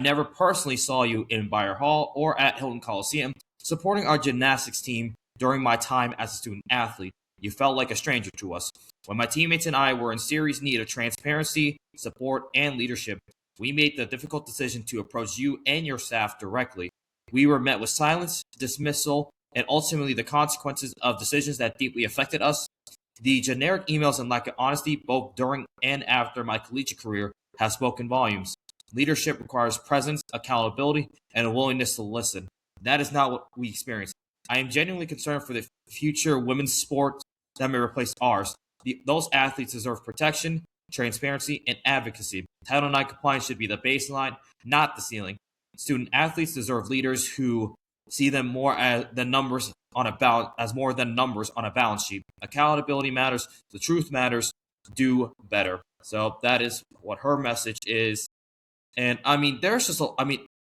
never personally saw you in Bayer Hall or at Hilton Coliseum supporting our gymnastics team during my time as a student athlete. You felt like a stranger to us. When my teammates and I were in serious need of transparency, support, and leadership, we made the difficult decision to approach you and your staff directly. We were met with silence, dismissal, and ultimately the consequences of decisions that deeply affected us. The generic emails and lack of honesty, both during and after my collegiate career, have spoken volumes. Leadership requires presence, accountability, and a willingness to listen. That is not what we experienced. I am genuinely concerned for the future women's sport that may replace ours. Those athletes deserve protection, transparency, and advocacy. Title IX compliance should be the baseline, not the ceiling. Student athletes deserve leaders who see them more as more than numbers on a balance sheet. Accountability matters. The truth matters. Do better. So that is what her message is. And I mean, there's just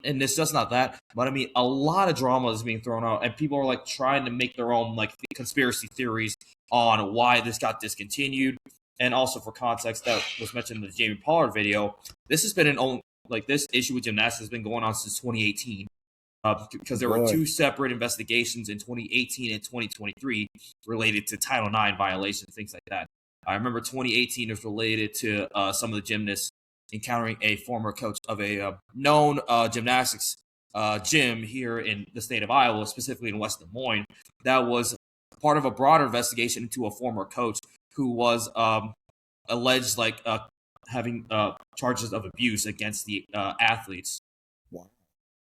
and it's just not that, but I mean, a lot of drama is being thrown out, and people are like trying to make their own like conspiracy theories on why this got discontinued. And also for context, that was mentioned in the Jamie Pollard video. This has been this issue with gymnastics has been going on since 2018. Because there were two separate investigations in 2018 and 2023 related to Title IX violations, things like that. I remember 2018 was related to some of the gymnasts encountering a former coach of a known gymnastics gym here in the state of Iowa, specifically in West Des Moines. That was part of a broader investigation into a former coach who was alleged having charges of abuse against the athletes. Wow.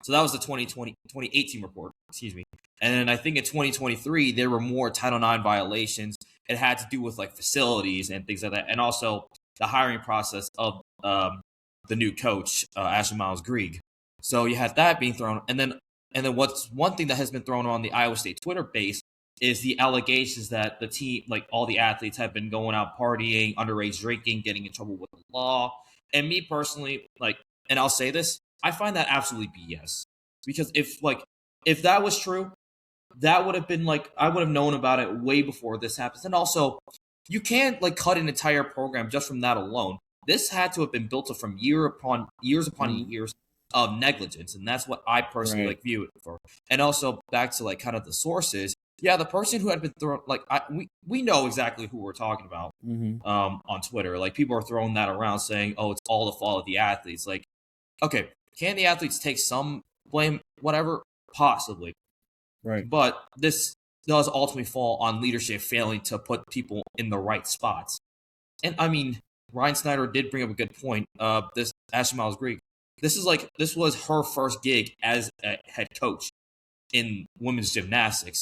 So that was the 2018 report, excuse me. And then I think in 2023, there were more Title IX violations. It had to do with like facilities and things like that. And also the hiring process of the new coach, Ashley Miles-Grieg. So you had that being thrown. And then what's one thing that has been thrown on the Iowa State Twitter base is the allegations that the team, like all the athletes, have been going out partying, underage drinking, getting in trouble with the law. And me personally, and I'll say this, I find that absolutely BS. Because if that was true, that would have been I would have known about it way before this happens. And also, you can't cut an entire program just from that alone. This had to have been built up from years upon years of negligence, and that's what I personally view it for. And also back to kind of the sources. Yeah, the person who had been thrown we know exactly who we're talking about on Twitter. People are throwing that around saying, "Oh, it's all the fault of the athletes." Okay, can the athletes take some blame? Whatever, possibly. Right. But this does ultimately fall on leadership failing to put people in the right spots. And I mean, Ryan Snyder did bring up a good point. This Ashley Miles-Grieg, this was her first gig as a head coach in women's gymnastics.